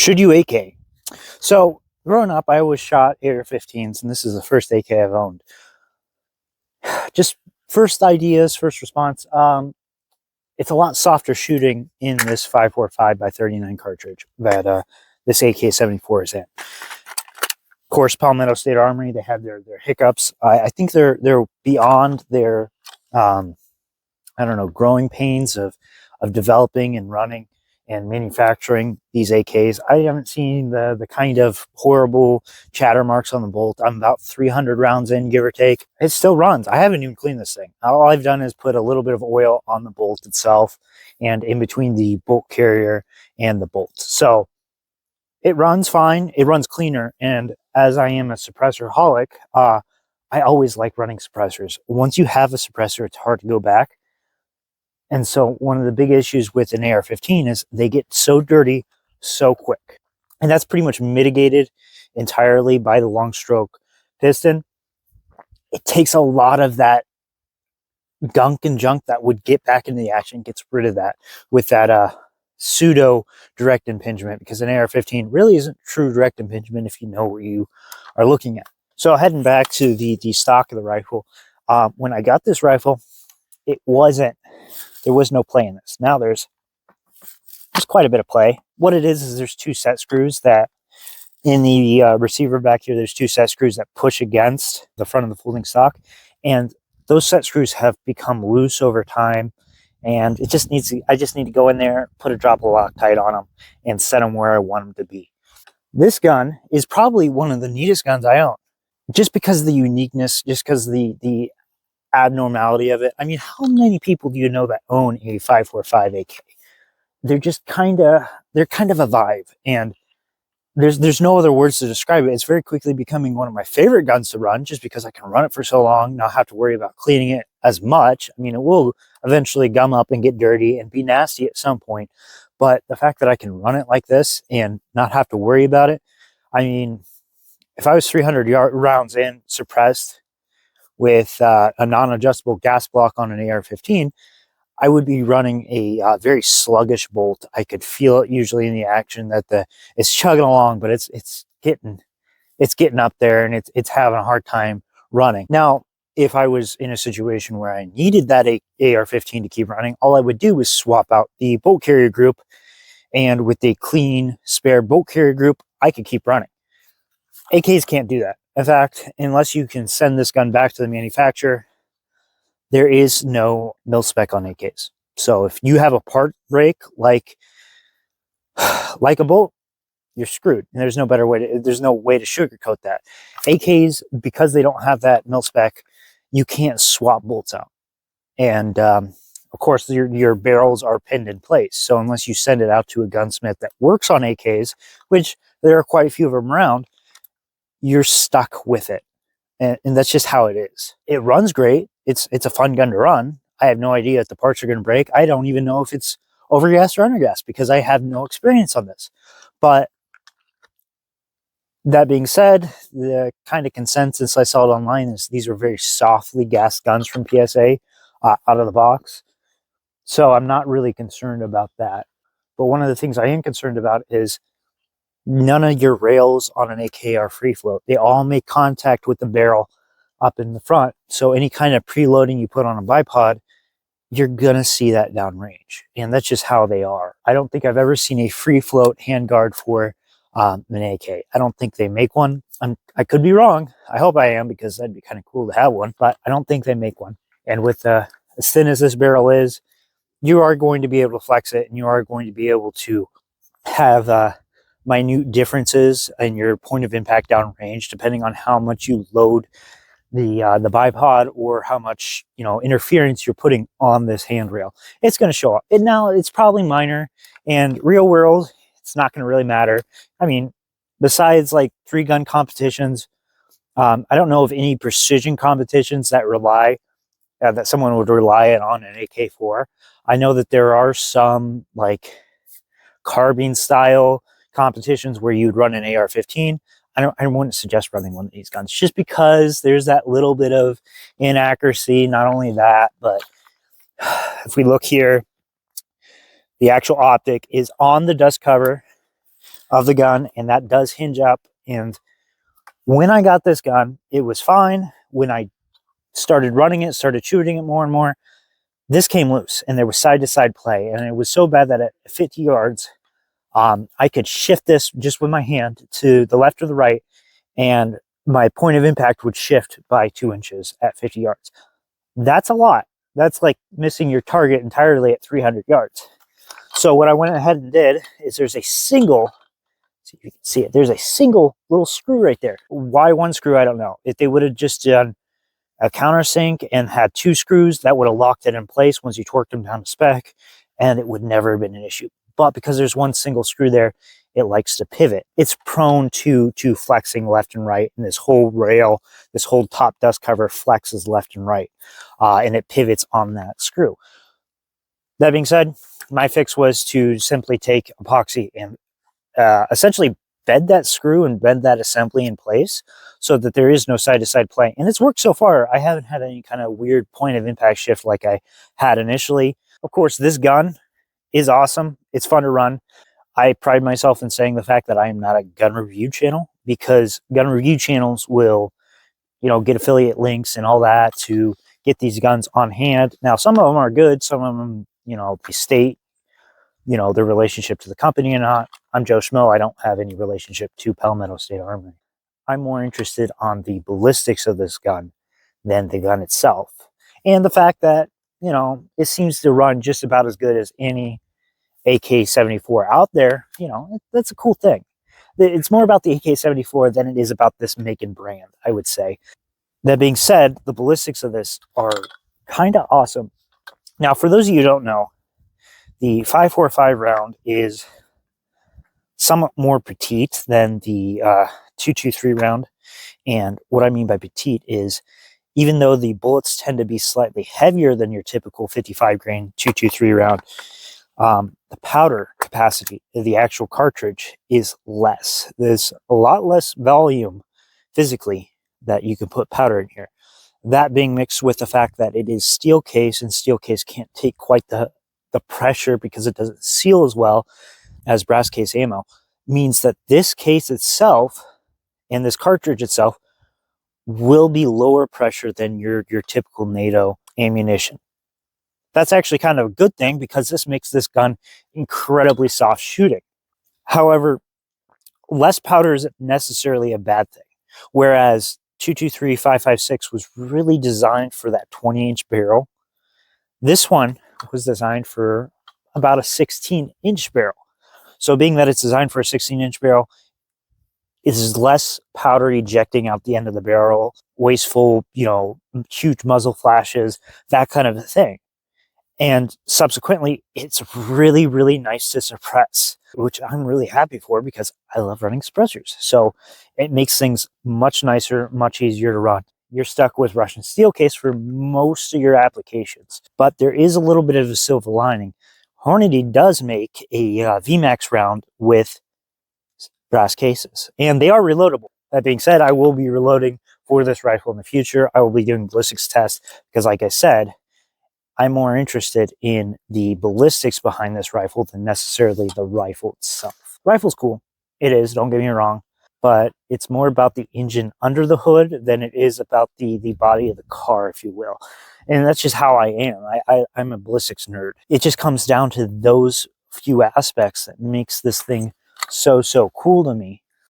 Should you AK? So growing up, I always shot AR-15s, and this is the first AK I've owned. Just first ideas, first response. It's a lot softer shooting in this 5.45 by 39 cartridge that this AK-74 is in. Of course, Palmetto State Armory, they have their hiccups. I think they're beyond their I don't know, growing pains of developing and running and manufacturing these AKs. I haven't seen the kind of horrible chatter marks on the bolt. I'm about 300 rounds in, give or take. It still runs. I haven't even cleaned this thing. All I've done is put a little bit of oil on the bolt itself and in between the bolt carrier and the bolt. So it runs fine. It runs cleaner. And as I am a suppressor holic, I always like running suppressors. Once you have a suppressor, it's hard to go back. And so one of the big issues with an AR-15 is they get so dirty so quick. And that's pretty much mitigated entirely by the long stroke piston. It takes a lot of that gunk and junk that would get back into the action, gets rid of that with that pseudo direct impingement, because an AR-15 really isn't true direct impingement if you know what you are looking at. So heading back to the stock of the rifle, when I got this rifle, there was no play in this. Now there's quite a bit of play. What it is there's two set screws that in the receiver back here, there's two set screws that push against the front of the folding stock. And those set screws have become loose over time. And I just need to go in there, put a drop of Loctite on them and set them where I want them to be. This gun is probably one of the neatest guns I own. Just because of the uniqueness, just because of the abnormality of it. I mean, how many people do you know that own a 5.45 AK? They're just kind of a vibe, and there's no other words to describe it. It's very quickly becoming one of my favorite guns to run, just because I can run it for so long, not have to worry about cleaning it as much. I mean, it will eventually gum up and get dirty and be nasty at some point, but the fact that I can run it like this and not have to worry about it, I mean, if I was 300 rounds in, suppressed, with a non-adjustable gas block on an AR-15, I would be running a very sluggish bolt. I could feel it usually in the action that it's chugging along, but it's getting up there and it's having a hard time running. Now, if I was in a situation where I needed that AR-15 to keep running, all I would do was swap out the bolt carrier group, and with a clean spare bolt carrier group, I could keep running. AKs can't do that. In fact, unless you can send this gun back to the manufacturer, there is no mil spec on AKs. So if you have a part break like a bolt, you're screwed. And there's no way to sugarcoat that. AKs, because they don't have that mil spec, you can't swap bolts out. And of course, your barrels are pinned in place. So unless you send it out to a gunsmith that works on AKs, which there are quite a few of them around, you're stuck with it. And that's just how it is. It runs great. It's a fun gun to run. I have no idea if the parts are going to break. I don't even know if it's overgassed or undergassed because I have no experience on this. But that being said, the kind of consensus I saw it online is these are very softly gassed guns from PSA out of the box. So I'm not really concerned about that. But one of the things I am concerned about is none of your rails on an AK are free float. They all make contact with the barrel up in the front. So any kind of preloading you put on a bipod, you're going to see that downrange. And that's just how they are. I don't think I've ever seen a free float handguard for an AK. I don't think they make one. I could be wrong. I hope I am, because that'd be kind of cool to have one, but I don't think they make one. And with as thin as this barrel is, you are going to be able to flex it, and you are going to be able to have minute differences in your point of impact downrange, depending on how much you load the bipod or how much interference you're putting on this handrail. It's going to show up. And now it's probably minor, and real world, it's not going to really matter. I mean, besides like 3-gun competitions, I don't know of any precision competitions that that someone would rely on an AK-4. I know that there are some like carbine style competitions where you'd run an AR-15. I wouldn't suggest running one of these guns, just because there's that little bit of inaccuracy. Not only that, but if we look here, the actual optic is on the dust cover. of the gun, and that does hinge up. And when I got this gun, it was fine. When I started running it, started shooting it more and more, this came loose, and there was side-to-side play, and it was so bad that at 50 yards, I could shift this just with my hand to the left or the right, and my point of impact would shift by 2 inches at 50 yards. That's a lot. That's like missing your target entirely at 300 yards. So what I went ahead and did is there's a single, see if you can see it, there's a single little screw right there. Why one screw, I don't know. If they would have just done a countersink and had 2 screws, that would have locked it in place once you torqued them down to spec, and it would never have been an issue. But because there's one single screw there, it likes to pivot. It's prone to flexing left and right, and this whole rail, this whole top dust cover flexes left and right, and it pivots on that screw. That being said, my fix was to simply take epoxy and essentially bed that screw and bend that assembly in place so that there is no side-to-side play. And it's worked so far. I haven't had any kind of weird point of impact shift like I had initially. Of course, this gun is awesome. It's fun to run. I pride myself in saying the fact that I am not a gun review channel, because gun review channels will, you know, get affiliate links and all that to get these guns on hand. Now, some of them are good. Some of them, you know, state, you know, their relationship to the company or not. I'm Joe Schmo. I don't have any relationship to Palmetto State Armory. I'm more interested on the ballistics of this gun than the gun itself. And the fact that, you know, it seems to run just about as good as any AK-74 out there, you know, that's a cool thing. It's more about the AK-74 than it is about this make and brand, I would say. That being said, the ballistics of this are kind of awesome. Now, for those of you who don't know, the 5.45 round is somewhat more petite than the 2.23 round. And what I mean by petite is, even though the bullets tend to be slightly heavier than your typical 55 grain 2.23 round, the powder capacity of the actual cartridge is less. There's a lot less volume physically that you can put powder in here. That being mixed with the fact that it is steel case, and steel case can't take quite the pressure because it doesn't seal as well as brass case ammo, means that this case itself and this cartridge itself will be lower pressure than your typical NATO ammunition. That's actually kind of a good thing, because this makes this gun incredibly soft shooting. However, less powder isn't necessarily a bad thing. Whereas 2.23 5.56 was really designed for that 20-inch barrel, this one was designed for about a 16-inch barrel. So being that it's designed for a 16-inch barrel, is less powder ejecting out the end of the barrel, wasteful, you know, huge muzzle flashes, that kind of a thing. And subsequently, it's really, really nice to suppress, which I'm really happy for, because I love running suppressors. So it makes things much nicer, much easier to run. You're stuck with Russian steel case for most of your applications. But there is a little bit of a silver lining. Hornady does make a VMAX round with brass cases, and they are reloadable. That being said, I will be reloading for this rifle in the future. I will be doing ballistics tests, because like I said, I'm more interested in the ballistics behind this rifle than necessarily the rifle itself. Rifle's cool. It is, don't get me wrong, but it's more about the engine under the hood than it is about the body of the car, if you will. And that's just how I am. I'm a ballistics nerd. It just comes down to those few aspects that makes this thing so cool to me.